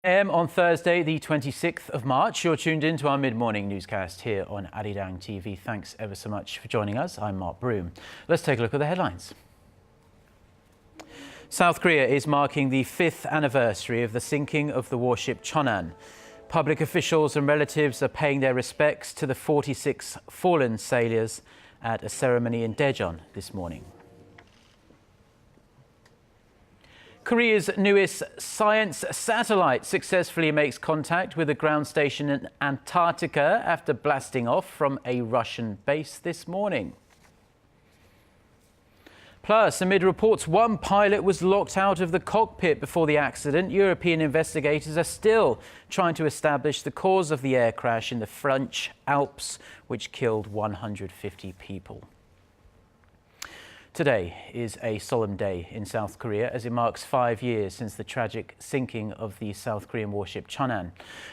On Thursday, the 26th of March, you're tuned in to our mid-morning newscast here on Arirang TV. Thanks ever so much for joining us. I'm Mark Broom. Let's take a look at the headlines. South Korea is marking the 5th anniversary of the sinking of the warship Cheonan. Public officials and relatives are paying their respects to the 46 fallen sailors at a ceremony in Daejeon this morning. Korea's newest science satellite successfully makes contact with a ground station in Antarctica after blasting off from a Russian base this morning. Plus, amid reports one pilot was locked out of the cockpit before the accident, European investigators are still trying to establish the cause of the air crash in the French Alps, which killed 150 people. Today is a solemn day in South Korea as it marks 5 years since the tragic sinking of the South Korean warship Cheonan.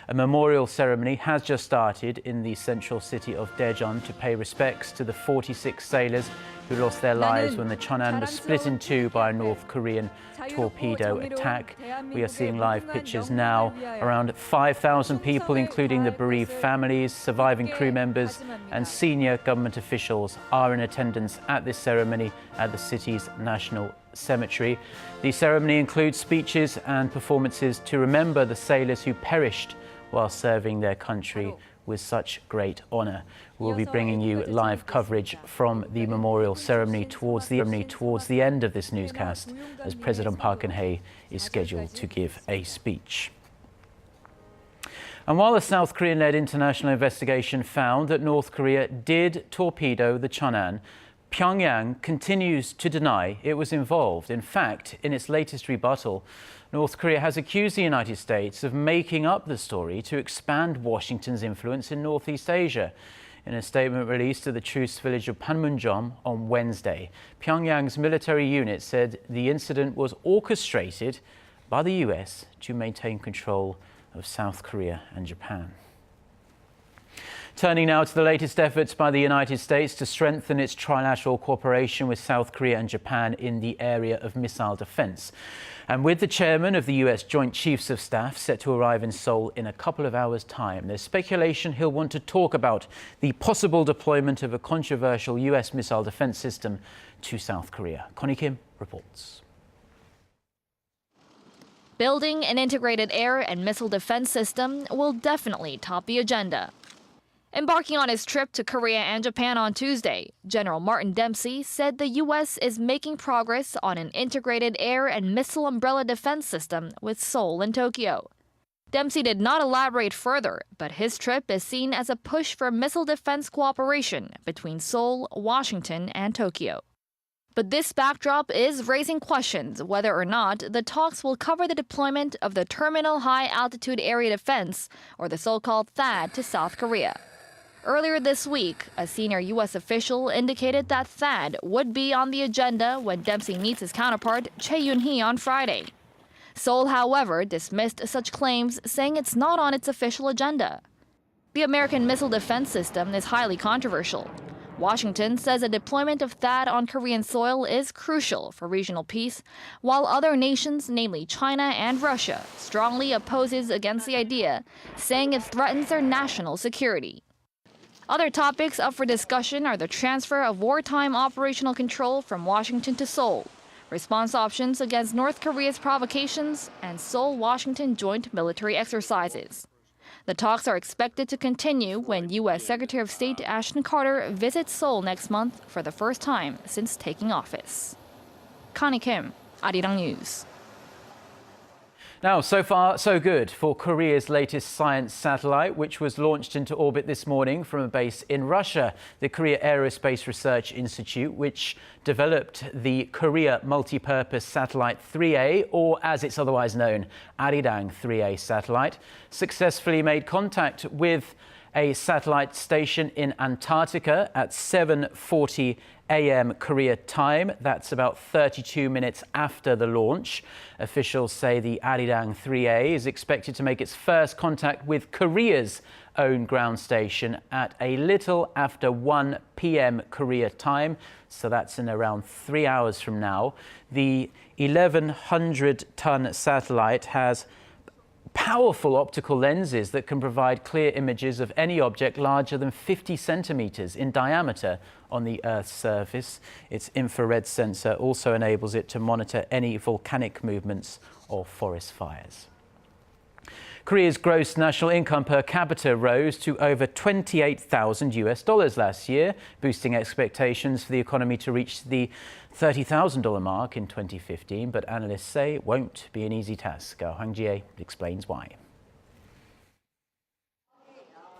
A memorial ceremony has just started in the central city of Daejeon to pay respects to the 46 sailers who lost their lives when the Cheonan was split in two by a North Korean torpedo attack. We are seeing live pictures now. Around 5,000 people, including the bereaved families, surviving crew members and senior government officials, are in attendance at this ceremony at the city's National Cemetery. The ceremony includes speeches and performances to remember the sailors who perished while serving their country with such great honor. We'll be bringing you live coverage from the memorial ceremony towards the end of this newscast, as President Park Geun-hye is scheduled to give a speech. And while the South Korean-led international investigation found that North Korea did torpedo the Cheonan, Pyongyang continues to deny it was involved. In fact, in its latest rebuttal, North Korea has accused the United States of making up the story to expand Washington's influence in Northeast Asia. In a statement released to the truce village of Panmunjom on Wednesday, Pyongyang's military unit said the incident was orchestrated by the US to maintain control of South Korea and Japan. Turning now to the latest efforts by the United States to strengthen its trilateral cooperation with South Korea and Japan in the area of missile defense. And with the chairman of the US Joint Chiefs of Staff set to arrive in Seoul in a couple of hours' time, there's speculation he'll want to talk about the possible deployment of a controversial US missile defense system to South Korea. Connie Kim reports. Building an integrated air and missile defense system will definitely top the agenda. Embarking on his trip to Korea and Japan on Tuesday, General Martin Dempsey said the U.S. is making progress on an integrated air and missile umbrella defense system with Seoul and Tokyo. Dempsey did not elaborate further, but his trip is seen as a push for missile defense cooperation between Seoul, Washington, and Tokyo. But this backdrop is raising questions whether or not the talks will cover the deployment of the Terminal High Altitude Area Defense, or the so-called THAAD, to South Korea. Earlier this week, a senior U.S. official indicated that THAAD would be on the agenda when Dempsey meets his counterpart, Cheonan, on Friday. Seoul, however, dismissed such claims, saying it's not on its official agenda. The American missile defense system is highly controversial. Washington says a deployment of THAAD on Korean soil is crucial for regional peace, while other nations, namely China and Russia, strongly opposes against the idea, saying it threatens their national security. Other topics up for discussion are the transfer of wartime operational control from Washington to Seoul, response options against North Korea's provocations, and Seoul-Washington joint military exercises. The talks are expected to continue when U.S. Secretary of State Ashton Carter visits Seoul next month for the first time since taking office. Connie Kim, Arirang News. Now, so far, so good for Korea's latest science satellite, which was launched into orbit this morning from a base in Russia. The Korea Aerospace Research Institute, which developed the Korea Multipurpose Satellite 3A, or as it's otherwise known, Arirang 3A satellite, successfully made contact with a satellite station in Antarctica at 7:40 a.m. Korea time. That's about 32 minutes after the launch. Officials say the Arirang 3A is expected to make its first contact with Korea's own ground station at a little after 1 p.m. Korea time. So that's in around 3 hours from now. The 1,100-ton satellite has powerful optical lenses that can provide clear images of any object larger than 50 centimeters in diameter on the Earth's surface. Its infrared sensor also enables it to monitor any volcanic movements or forest fires. Korea's gross national income per capita rose to over $28,000 last year, boosting expectations for the economy to reach the $30,000 mark in 2015. But analysts say it won't be an easy task. Hwang Jie explains why.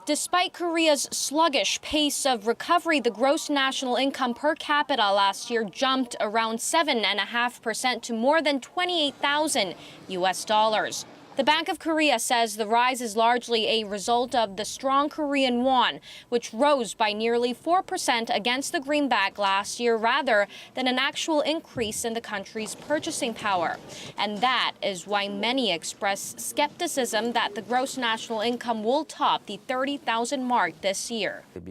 Despite Korea's sluggish pace of recovery, the gross national income per capita last year jumped around 7.5% to more than $28,000. The Bank of Korea says the rise is largely a result of the strong Korean won, which rose by nearly 4% against the greenback last year rather than an actual increase in the country's purchasing power. And that is why many express skepticism that the gross national income will top the 30,000 mark this year. With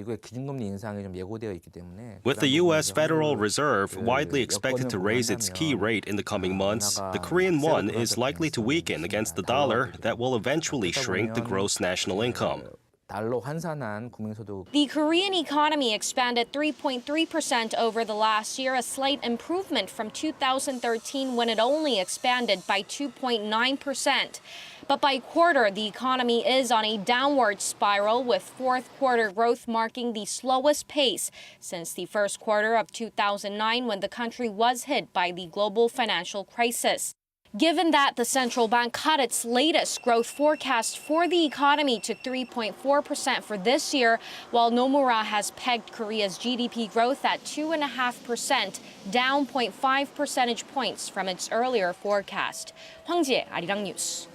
the U.S. Federal Reserve widely expected to raise its key rate in the coming months, the Korean won is likely to weaken against the dollar that will eventually shrink the gross national income. The Korean economy expanded 3.3% over the last year, a slight improvement from 2013 when it only expanded by 2.9%. But by quarter, the economy is on a downward spiral, with fourth quarter growth marking the slowest pace since the first quarter of 2009 when the country was hit by the global financial crisis. Given that the central bank cut its latest growth forecast for the economy to 3.4% for this year, while Nomura has pegged Korea's GDP growth at 2.5%, down 0.5 percentage points from its earlier forecast. Hwang Jie, Arirang News.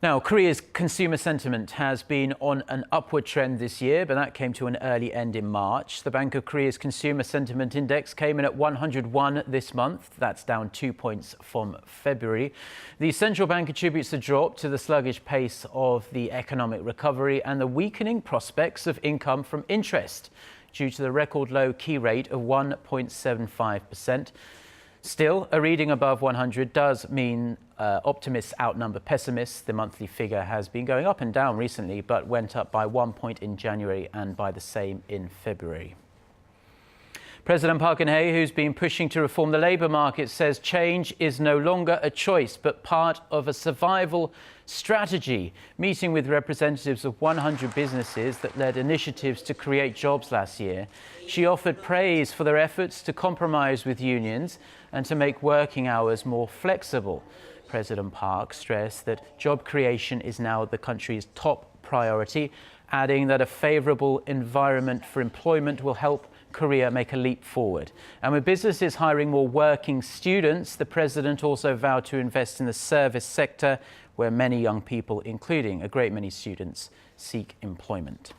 Now, Korea's consumer sentiment has been on an upward trend this year, but that came to an early end in March. The Bank of Korea's Consumer Sentiment Index came in at 101 this month. That's down 2 points from February. The central bank attributes the drop to the sluggish pace of the economic recovery and the weakening prospects of income from interest due to the record low key rate of 1.75%. Still, a reading above 100 does mean optimists outnumber pessimists. The monthly figure has been going up and down recently, but went up by 1 point in January and by the same in February. President Park Geun-hye, who's been pushing to reform the labour market, says change is no longer a choice, but part of a survival strategy. Meeting with representatives of 100 businesses that led initiatives to create jobs last year, she offered praise for their efforts to compromise with unions and to make working hours more flexible. President Park stressed that job creation is now the country's top priority, adding that a favourable environment for employment will help Korea make a leap forward. And with businesses hiring more working students, the president also vowed to invest in the service sector, where many young people, including a great many students, seek employment.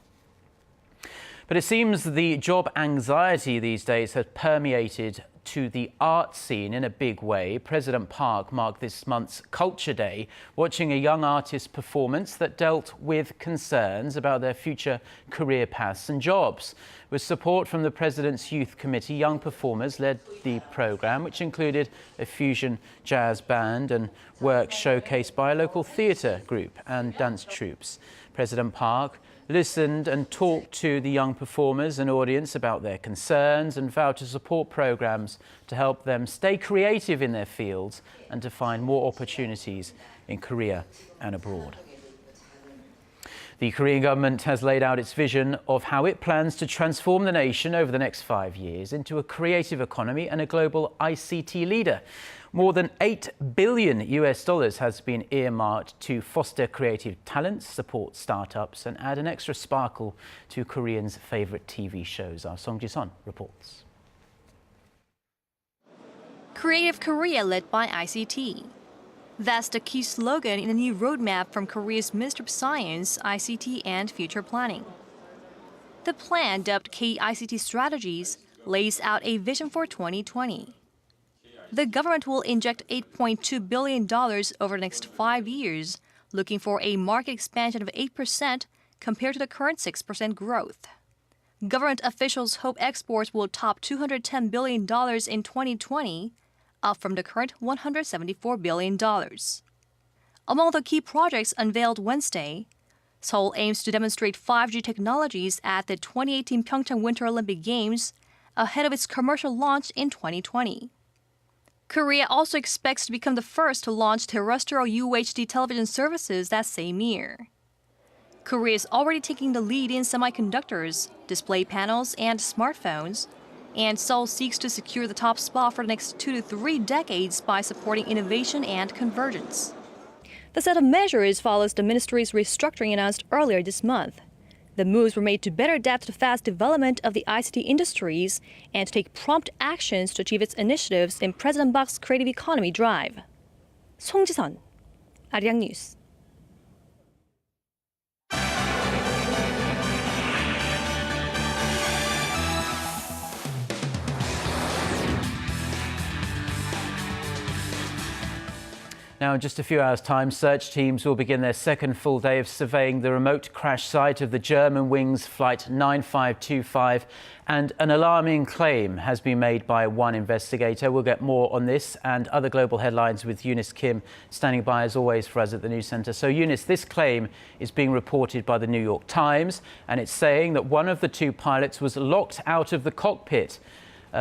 But it seems the job anxiety these days has permeated to the art scene in a big way. President Park marked this month's Culture Day, watching a young artist's performance that dealt with concerns about their future career paths and jobs. With support from the President's Youth Committee, young performers led the programme, which included a fusion jazz band and work showcased by a local theatre group and dance troupes. President Park listened and talked to the young performers and audience about their concerns and vowed to support programmes to help them stay creative in their fields and to find more opportunities in Korea and abroad. The Korean government has laid out its vision of how it plans to transform the nation over the next 5 years into a creative economy and a global ICT leader. More than $8 billion has been earmarked to foster creative talents, support startups and add an extra sparkle to Koreans' favourite TV shows. Our Song Ji-sun reports. Creative Korea led by ICT. That's the key slogan in a new roadmap from Korea's Ministry of Science, ICT and Future Planning. The plan, dubbed K-ICT Strategies, lays out a vision for 2020. The government will inject $8.2 billion over the next 5 years, looking for a market expansion of 8% compared to the current 6% growth. Government officials hope exports will top $210 billion in 2020, up from the current $174 billion. Among the key projects unveiled Wednesday, Seoul aims to demonstrate 5G technologies at the 2018 Pyeongchang Winter Olympic Games ahead of its commercial launch in 2020. Korea also expects to become the first to launch terrestrial UHD television services that same year. Korea is already taking the lead in semiconductors, display panels, and smartphones, and Seoul seeks to secure the top spot for the next 2 to 3 decades by supporting innovation and convergence. The set of measures follows the ministry's restructuring announced earlier this month. The moves were made to better adapt to the fast development of the ICT industries and to take prompt actions to achieve its initiatives in President Park's creative economy drive. 송지선, Arirang News. Now, in just a few hours' time, search teams will begin their second full day of surveying the remote crash site of the Germanwings Flight 9525, and an alarming claim has been made by one investigator. We'll get more on this and other global headlines with Eunice Kim, standing by as always for us at the News Centre. So, Eunice, this claim is being reported by the New York Times, and it's saying that one of the two pilots was locked out of the cockpit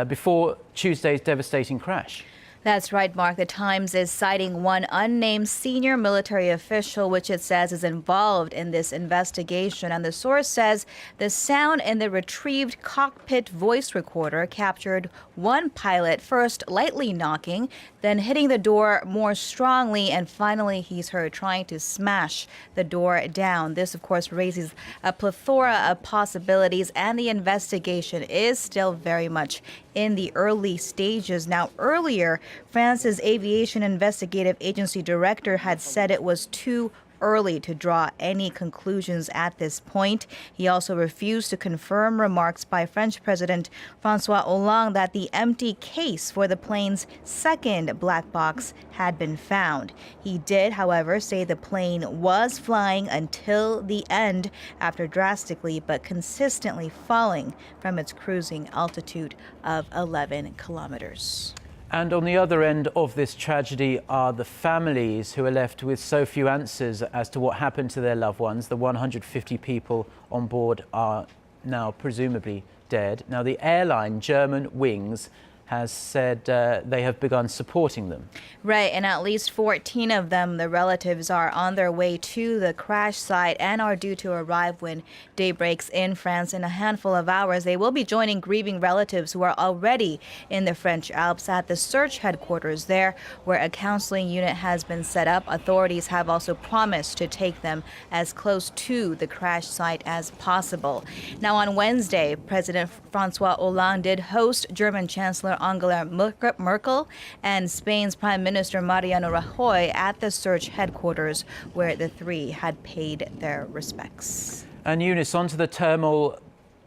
before Tuesday's devastating crash. That's right, Mark. The Times is citing one unnamed senior military official, which it says is involved in this investigation. And the source says the sound in the retrieved cockpit voice recorder captured one pilot first lightly knocking, then hitting the door more strongly, and finally he's heard trying to smash the door down. This, of course, raises a plethora of possibilities, and the investigation is still very much in the early stages. Now, earlier, France's Aviation Investigative Agency director had said it was too early to draw any conclusions at this point. He also refused to confirm remarks by French President François Hollande that the empty case for the plane's second black box had been found. He did, however, say the plane was flying until the end after drastically but consistently falling from its cruising altitude of 11 kilometers. And on the other end of this tragedy are the families who are left with so few answers as to what happened to their loved ones. The 150 people on board are now presumably dead. Now, the airline Germanwings has said they have begun supporting them. Right, and at least 14 of them, the relatives, are on their way to the crash site and are due to arrive when day breaks in France in a handful of hours. They will be joining grieving relatives who are already in the French Alps at the search headquarters there, where a counseling unit has been set up. Authorities have also promised to take them as close to the crash site as possible. Now, on Wednesday, President François Hollande did host German Chancellor Angela Merkel and Spain's Prime Minister Mariano Rajoy at the search headquarters, where the three had paid their respects. And Eunice, on to the turmoil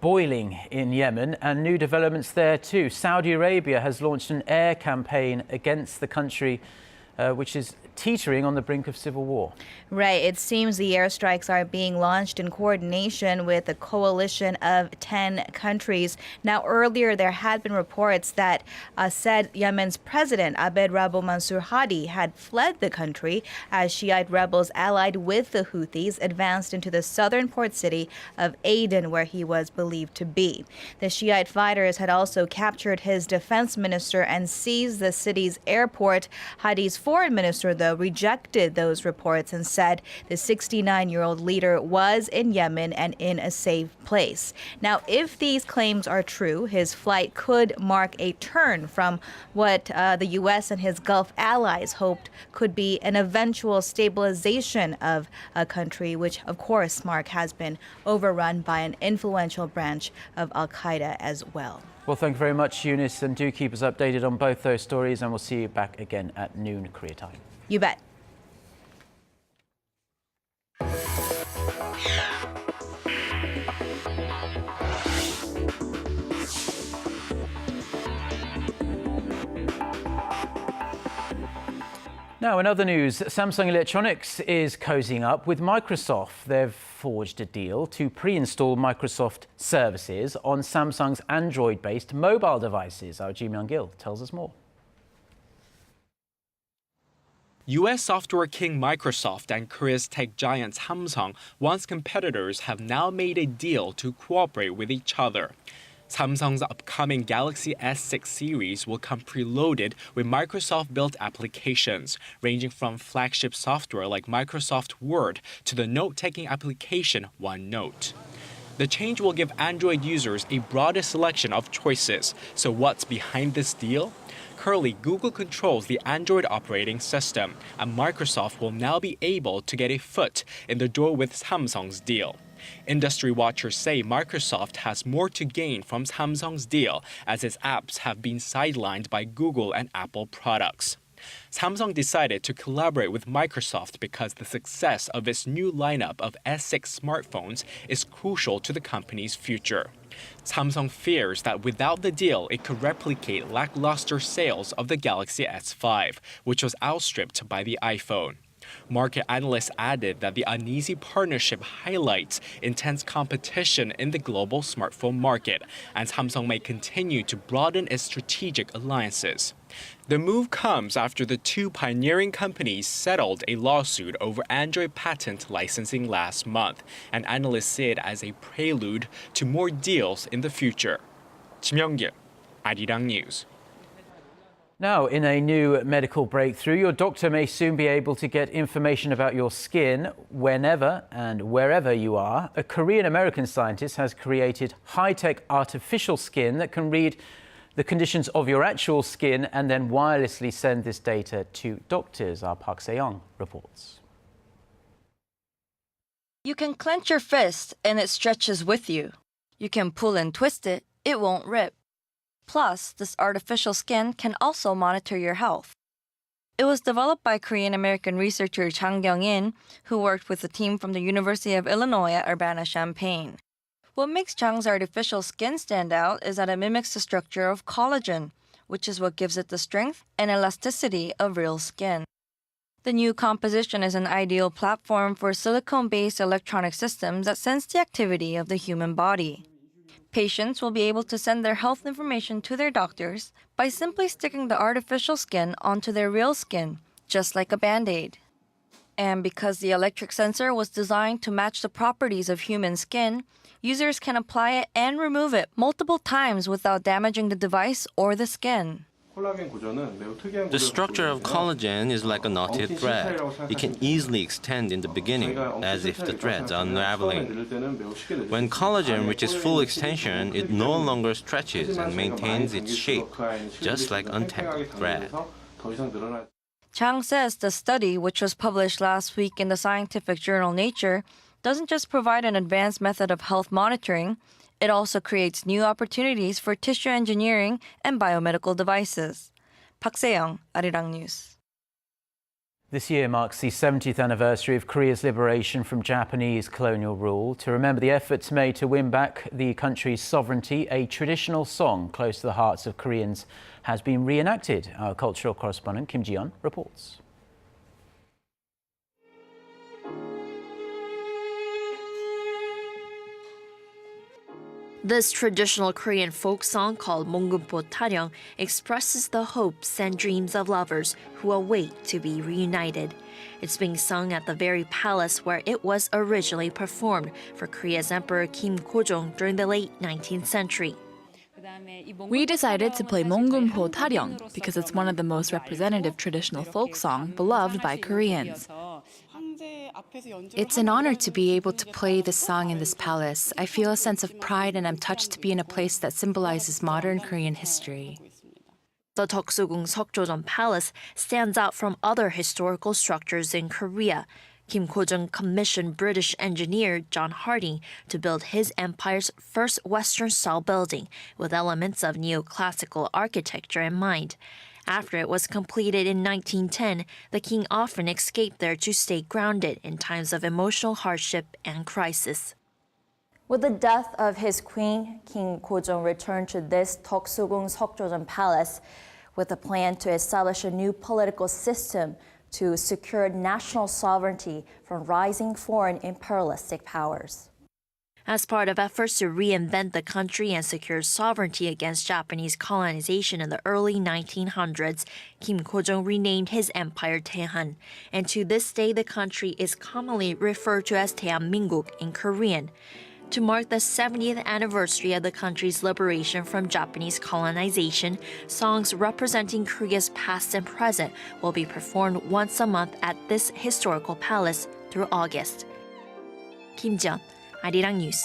boiling in Yemen and new developments there too. Saudi Arabia has launched an air campaign against the country, which is teetering on the brink of civil war. Right. It seems the airstrikes are being launched in coordination with a coalition of 10 countries. Now, earlier there had been reports that said Yemen's president, Abed Rabo Mansur Hadi, had fled the country as Shiite rebels allied with the Houthis advanced into the southern port city of Aden, where he was believed to be. The Shiite fighters had also captured his defense minister and seized the city's airport. Hadi's foreign minister, though, rejected those reports and said the 69-year-old leader was in Yemen and in a safe place. Now, if these claims are true, his flight could mark a turn from what the U.S. and his Gulf allies hoped could be an eventual stabilization of a country, which, of course, Mark, has been overrun by an influential branch of al-Qaeda as well. Well, thank you very much, Eunice, and do keep us updated on both those stories, and we'll see you back again at noon Korea time. You bet. Now, in other news, Samsung Electronics is cozying up with Microsoft. They've forged a deal to pre-install Microsoft services on Samsung's Android-based mobile devices. Our Ji Myung-gil tells us more. U.S. software king Microsoft and Korea's tech giant Samsung, once competitors, have now made a deal to cooperate with each other. Samsung's upcoming Galaxy S6 series will come preloaded with Microsoft-built applications, ranging from flagship software like Microsoft Word to the note-taking application OneNote. The change will give Android users a broader selection of choices. So what's behind this deal? Currently, Google controls the Android operating system, and Microsoft will now be able to get a foot in the door with Samsung's deal. Industry watchers say Microsoft has more to gain from Samsung's deal, as its apps have been sidelined by Google and Apple products. Samsung decided to collaborate with Microsoft because the success of its new lineup of S6 smartphones is crucial to the company's future. Samsung fears that without the deal, it could replicate lackluster sales of the Galaxy S5, which was outstripped by the iPhone. Market analysts added that the uneasy partnership highlights intense competition in the global smartphone market, and Samsung may continue to broaden its strategic alliances. The move comes after the two pioneering companies settled a lawsuit over Android patent licensing last month, and analysts see it as a prelude to more deals in the future. Cheonan, Arirang News. Now, in a new medical breakthrough, your doctor may soon be able to get information about your skin whenever and wherever you are. A Korean-American scientist has created high-tech artificial skin that can read the conditions of your actual skin and then wirelessly send this data to doctors. Our Park Se-young reports. You can clench your fist and it stretches with you. You can pull and twist it, it won't rip. Plus, this artificial skin can also monitor your health. It was developed by Korean-American researcher Chang Kyung-in, who worked with a team from the University of Illinois at Urbana-Champaign. What makes Chang's artificial skin stand out is that it mimics the structure of collagen, which is what gives it the strength and elasticity of real skin. The new composition is an ideal platform for silicone-based electronic systems that sense the activity of the human body. Patients will be able to send their health information to their doctors by simply sticking the artificial skin onto their real skin, just like a Band-Aid. And because the electric sensor was designed to match the properties of human skin, users can apply it and remove it multiple times without damaging the device or the skin. The structure of collagen is like a knotted thread. It can easily extend in the beginning, as if the threads are unraveling. When collagen reaches full extension, it no longer stretches and maintains its shape, just like untangled thread. Chang says the study, which was published last week in the scientific journal Nature, doesn't just provide an advanced method of health monitoring, it also creates new opportunities for tissue engineering and biomedical devices. Park Se-young, Arirang News. This year marks the 70th anniversary of Korea's liberation from Japanese colonial rule. To remember the efforts made to win back the country's sovereignty, a traditional song close to the hearts of Koreans has been reenacted. Our cultural correspondent Kim Ji-yeon reports. This traditional Korean folk song called Monggumpo Taryong expresses the hopes and dreams of lovers who await to be reunited. It's being sung at the very palace where it was originally performed for Korea's Emperor Kim Kojong during the late 19th century. We decided to play Monggumpo Taryong because it's one of the most representative traditional folk songs beloved by Koreans. It's an honor to be able to play this song in this palace. I feel a sense of pride and I'm touched to be in a place that symbolizes modern Korean history. The Deoksugung Seokjojeon Palace stands out from other historical structures in Korea. Kim Kojong commissioned British engineer John Harding to build his empire's first Western-style building with elements of neoclassical architecture in mind. After it was completed in 1910, the king often escaped there to stay grounded in times of emotional hardship and crisis. With the death of his queen, King Kojong returned to this Deoksugung Seokjojeon Palace with a plan to establish a new political system to secure national sovereignty from rising foreign imperialistic powers. As part of efforts to reinvent the country and secure sovereignty against Japanese colonization in the early 1900s, Kim Ko-jong renamed his empire Taehan, and to this day the country is commonly referred to as 대한민국 in Korean. To mark the 70th anniversary of the country's liberation from Japanese colonization, songs representing Korea's past and present will be performed once a month at this historical palace through August. Kim Jeon, Arirang News.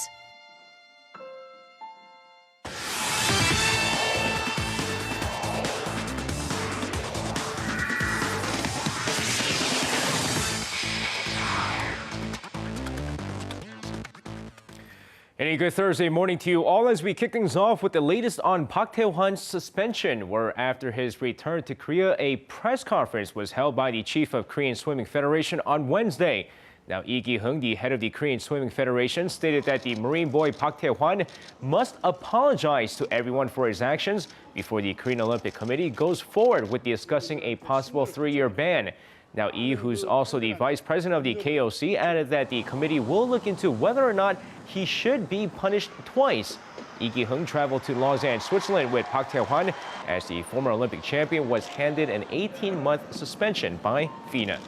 And a good Thursday morning to you all as we kick things off with the latest on Park Tae-hwan's suspension, where after his return to Korea, a press conference was held by the chief of Korean Swimming Federation on Wednesday. Now, Lee Ki-heung, the head of the Korean Swimming Federation, stated that the Marine boy Park Tae-hwan must apologize to everyone for his actions before the Korean Olympic Committee goes forward with discussing a possible 3-year ban. Now, Lee, who's also the vice president of the KOC, added that the committee will look into whether or not he should be punished twice. Lee Ki-heung traveled to Lausanne, Switzerland with Park Tae-hwan as the former Olympic champion was handed an 18-month suspension by FINA.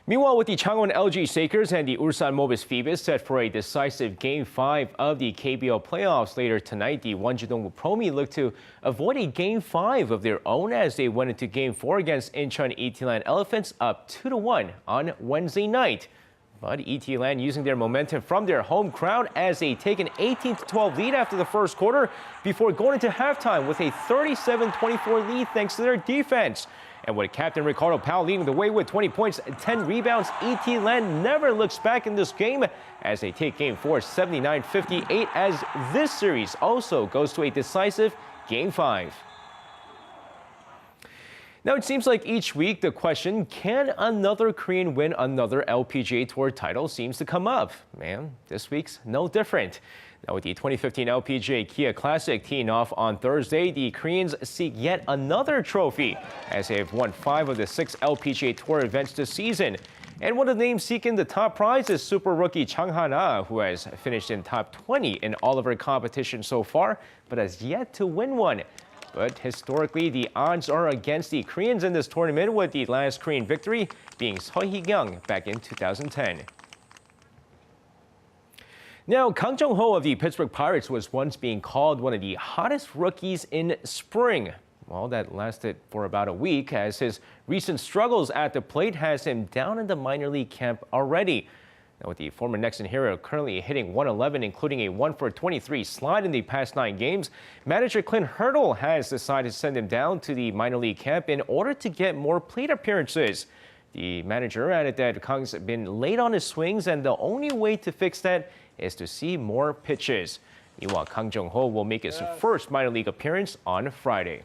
Meanwhile, with the Changwon LG Sakers and the Ulsan Mobis Phoebus set for a decisive Game 5 of the KBO playoffs later tonight, the Wonjudong Promi look to avoid a Game 5 of their own as they went into Game 4 against Incheon ET-Land Elephants up 2-1 on Wednesday night. But ET-Land using their momentum from their home crowd as they take an 18-12 lead after the first quarter before going into halftime with a 37-24 lead thanks to their defense. And with Captain Ricardo Powell leading the way with 20 points and 10 rebounds, ET-Land never looks back in this game as they take Game 4 79-58 as this series also goes to a decisive Game 5. Now, it seems like each week the question, can another Korean win another LPGA Tour title, seems to come up. Man, this week's no different. Now, with the 2015 LPGA Kia Classic teeing off on Thursday, the Koreans seek yet another trophy as they have won 5 of the 6 LPGA Tour events this season. And one of the names seeking the top prize is super rookie Chang Han-ah, who has finished in top 20 in all of her competitions so far, but has yet to win one. But historically, the odds are against the Koreans in this tournament, with the last Korean victory being Seo Hee-kyung back in 2010. Now, Kang Jung-ho of the Pittsburgh Pirates was once being called one of the hottest rookies in spring. Well, that lasted for about a week as his recent struggles at the plate has him down in the minor league camp already. Now, with the former Nexan hero currently hitting .111, including a 1-for-23 slide in the past 9 games, manager Clint Hurdle has decided to send him down to the minor league camp in order to get more plate appearances. The manager added that Kang's been late on his swings, and the only way to fix that is to see more pitches. Meanwhile, Kang Jung-ho will make his first minor league appearance on Friday.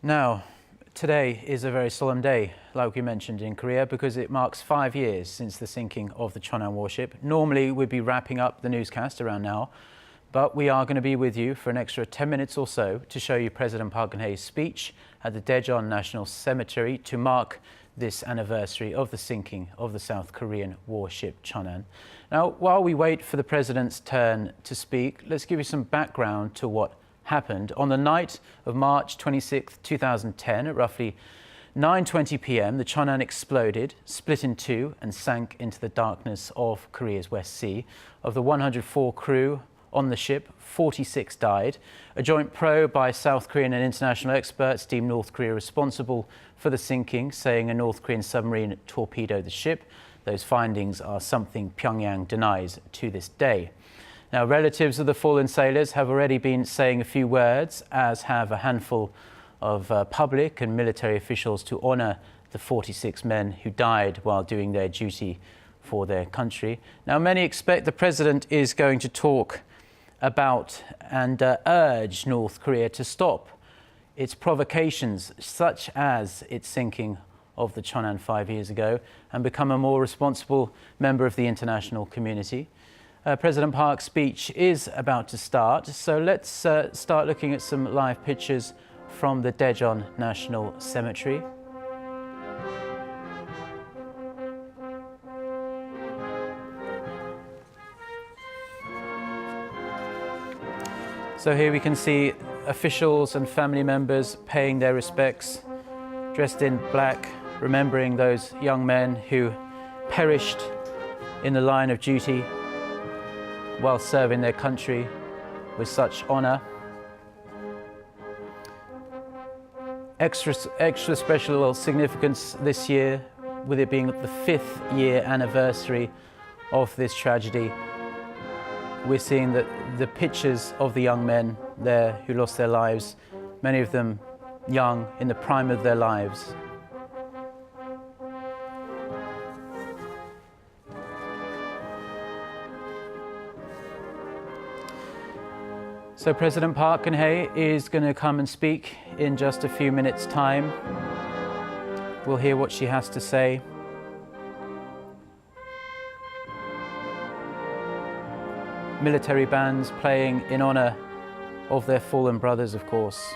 Now, today is a very solemn day, like we mentioned, in Korea, because it marks 5 years since the sinking of the Cheonan warship. Normally, we'd be wrapping up the newscast around now, but we are going to be with you for an extra 10 minutes or so to show you President Park Geun-hye's speech at the Daejeon National Cemetery to mark this anniversary of the sinking of the South Korean warship Cheonan. Now, while we wait for the president's turn to speak, let's give you some background to what happened. On the night of March 26, 2010, at roughly 9:20 p.m., the Cheonan exploded, split in two, and sank into the darkness of Korea's West Sea. Of the 104 crew on the ship, 46 died. A joint probe by South Korean and international experts deemed North Korea responsible for the sinking, saying a North Korean submarine torpedoed the ship. Those findings are something Pyongyang denies to this day. Now, relatives of the fallen sailors have already been saying a few words, as have a handful of public and military officials, to honour the 46 men who died while doing their duty for their country. Now, many expect the president is going to talk about and urge North Korea to stop its provocations, such as its sinking of the Cheonan 5 years ago, and become a more responsible member of the international community. President Park's speech is about to start, so let's start looking at some live pictures from the Daejeon National Cemetery. So here we can see officials and family members paying their respects, dressed in black, remembering those young men who perished in the line of duty while serving their country with such honour. Extra special significance this year, with it being the 5th year anniversary of this tragedy. We're seeing the pictures of the young men there who lost their lives, many of them young, in the prime of their lives. So President Park Geun-hye is going to come and speak in just a few minutes' time. We'll hear what she has to say. Military bands playing in honour of their fallen brothers, of course.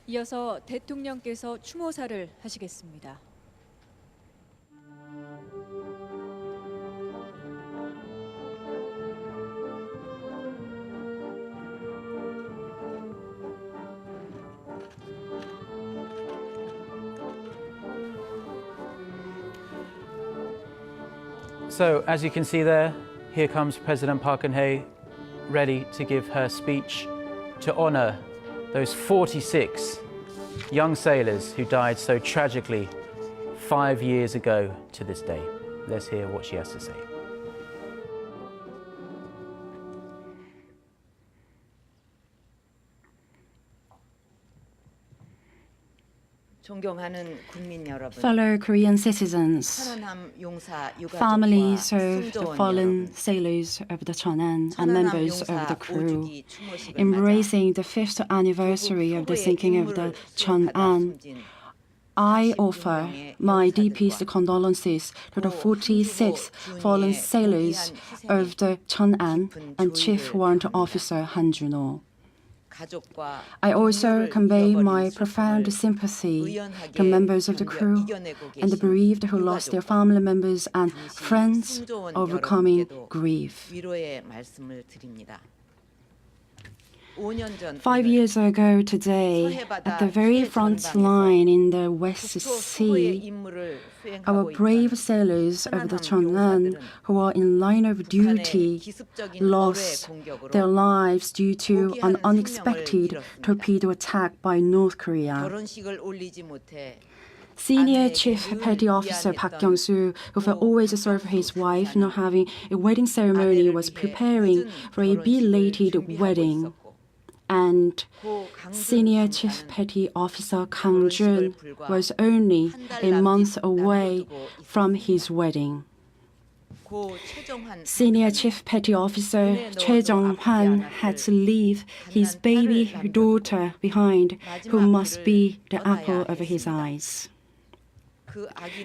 이어서 대통령께서 추모사를 하시겠습니다. So, as you can see there, here comes President Park Geun-hye, ready to give her speech to honour those 46 young sailors who died so tragically 5 years ago to this day. Let's hear what she has to say. Fellow Korean citizens, families of the fallen sailors of the Cheonan and members of the crew, embracing the 5th anniversary of the sinking of the Cheonan, I offer my deepest condolences to the 46 fallen sailors of the Cheonan and Chief Warrant Officer Han Jun-ho. I also convey my profound sympathy to members of the crew and the bereaved who lost their family members and friends, overcoming grief. 5 years ago today, at the very front line in the West Sea, our brave sailors of the Cheonan, who were in line of duty, lost their lives due to an unexpected torpedo attack by North Korea. Senior Chief Petty Officer Park Kyung-soo, who had always served his wife, not having a wedding ceremony, was preparing for a belated wedding. And Senior Chief Petty Officer Kang Jun was only a month away from his wedding. Senior Chief Petty Officer Choi Jong-hwan had to leave his baby daughter behind, who must be the apple of his eyes.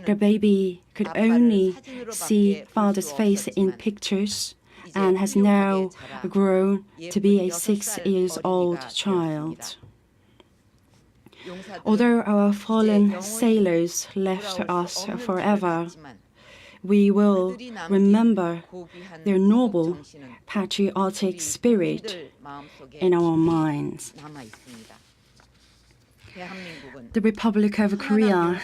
The baby could only see father's face in pictures, and has now grown to be a 6-year-old child. Although our fallen sailors left us forever, we will remember their noble, patriotic spirit in our minds. The Republic of Korea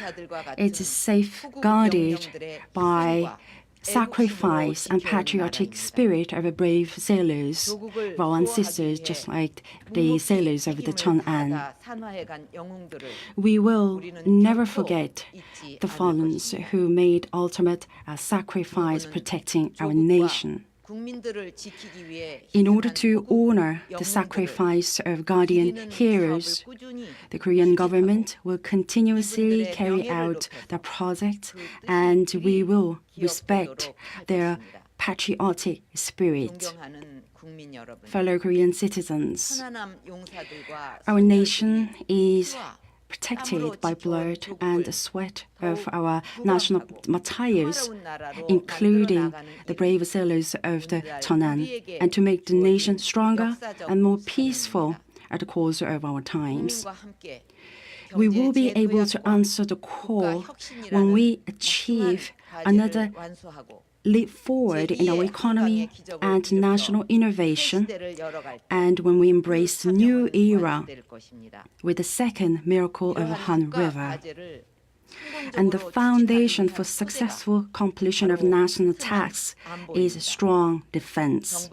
is safeguarded by sacrifice and patriotic spirit of the brave sailors, of our ancestors, just like the sailors of the Cheonan. We will never forget the fallen who made ultimate sacrifice protecting our nation. In order to honor the sacrifice of guardian heroes, the Korean government will continuously carry out the project, and we will respect their patriotic spirit. Fellow Korean citizens, our nation is protected by blood and the sweat of our national martyrs, including the brave sailors of the Cheonan, and to make the nation stronger and more peaceful at the course of our times. We will be able to answer the call when we achieve another leap forward in our economy and national innovation, and when we embrace the new era with the second miracle of the Han River. And the foundation for successful completion of national task is strong defense.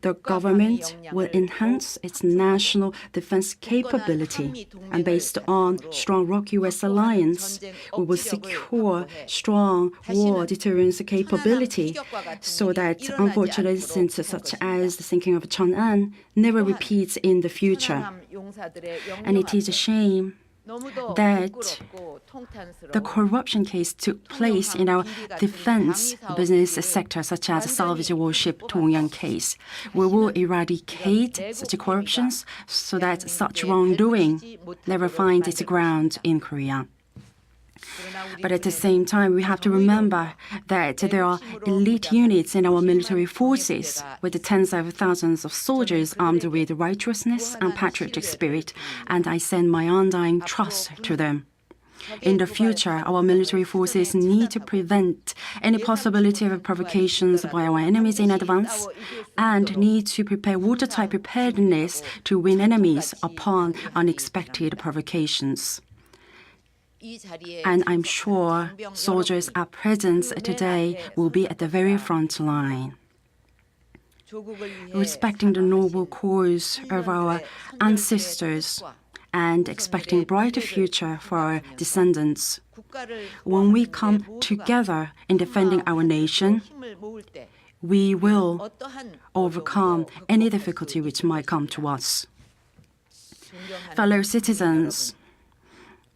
The government will enhance its national defense capability, and based on strong ROK-US alliance, we will secure strong war deterrence capability so that unfortunate incidents such as the sinking of Cheonan never repeats in the future. And it is a shame that the corruption case took place in our defense business sector, such as the salvage warship Dongyang case. We will eradicate such corruptions so that such wrongdoing never finds its ground in Korea. But at the same time, we have to remember that there are elite units in our military forces with tens of thousands of soldiers armed with righteousness and patriotic spirit, and I send my undying trust to them. In the future, our military forces need to prevent any possibility of provocations by our enemies in advance and need to prepare watertight preparedness to win enemies upon unexpected provocations. And I'm sure soldiers at present today will be at the very front line. Respecting the noble cause of our ancestors and expecting a brighter future for our descendants, when we come together in defending our nation, we will overcome any difficulty which might come to us. Fellow citizens,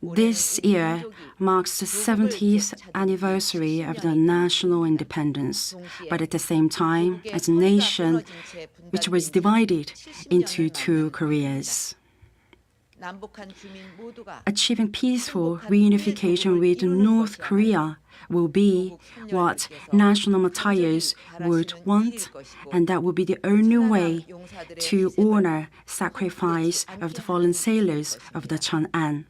this year marks the 70th anniversary of the national independence, but at the same time, as a nation which was divided into two Koreas. Achieving peaceful reunification with North Korea will be what national martyrs would want, and that will be the only way to honor sacrifice of the fallen sailors of the Cheonan.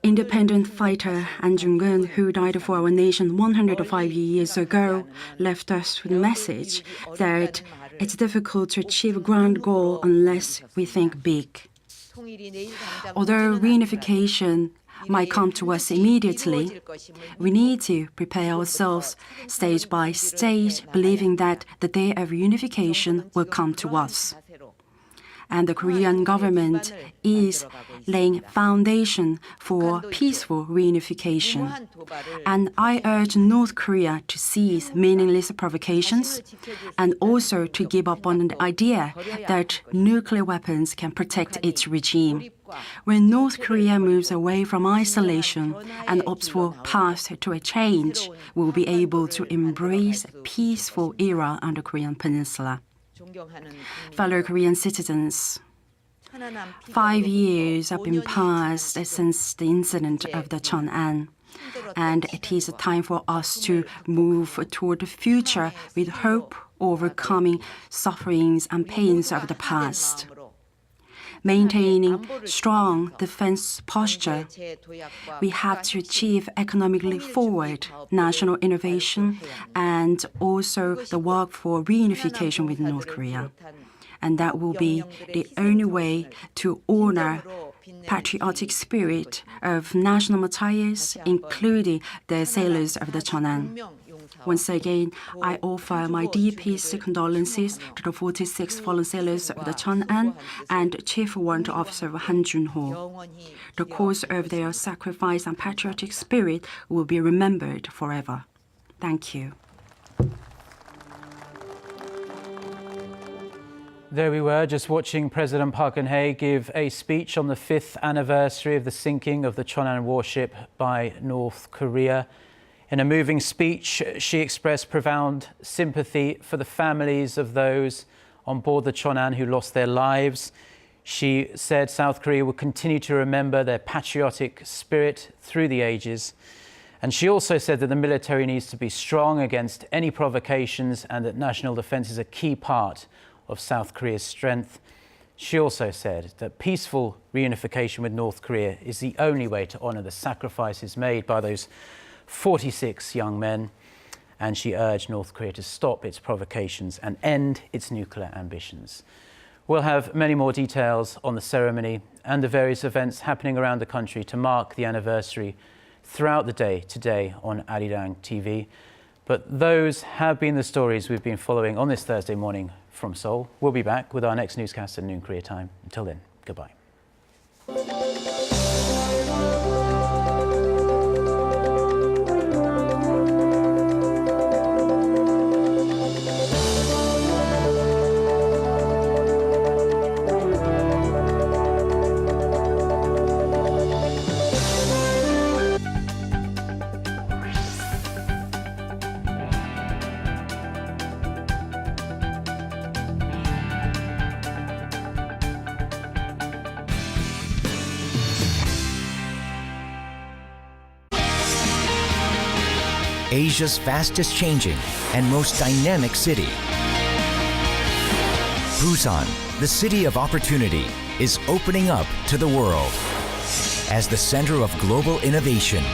Independent fighter An Jung-geun, who died for our nation 105 years ago, left us with a message that it's difficult to achieve a grand goal unless we think big. Although reunification might come to us immediately, we need to prepare ourselves stage by stage, believing that the day of reunification will come to us. And the Korean government is laying foundation for peaceful reunification. And I urge North Korea to cease meaningless provocations and also to give up on the idea that nuclear weapons can protect its regime. When North Korea moves away from isolation and opts for a path to a change, we will be able to embrace a peaceful era on the Korean peninsula. Fellow Korean citizens, 5 years have been passed since the incident of the Cheonan, and it is time for us to move toward the future with hope, overcoming sufferings and pains of the past. Maintaining strong defense posture, we have to achieve economically forward national innovation and also the work for reunification with North Korea. And that will be the only way to honor patriotic spirit of national martyrs, including the sailors of the Cheonan. Once again, I offer my deepest condolences to the 46 fallen sailors of the Cheonan and Chief Warrant Officer Han Jun-ho. The cause of their sacrifice and patriotic spirit will be remembered forever. Thank you. There we were, just watching President Park Geun-hye give a speech on the 5th anniversary of the sinking of the Cheonan warship by North Korea. In a moving speech, she expressed profound sympathy for the families of those on board the Cheonan who lost their lives. She said South Korea will continue to remember their patriotic spirit through the ages. And she also said that the military needs to be strong against any provocations and that national defense is a key part of South Korea's strength. She also said that peaceful reunification with North Korea is the only way to honor the sacrifices made by those 46 young men. And she urged North Korea to stop its provocations and end its nuclear ambitions. We'll have many more details on the ceremony and the various events happening around the country to mark the anniversary throughout the day today on Arirang TV. But those have been the stories we've been following on this Thursday morning from Seoul. We'll be back with our next newscast at noon Korea time. Until then, goodbye. Asia's fastest changing and most dynamic city. Busan, the city of opportunity, is opening up to the world as the center of global innovation.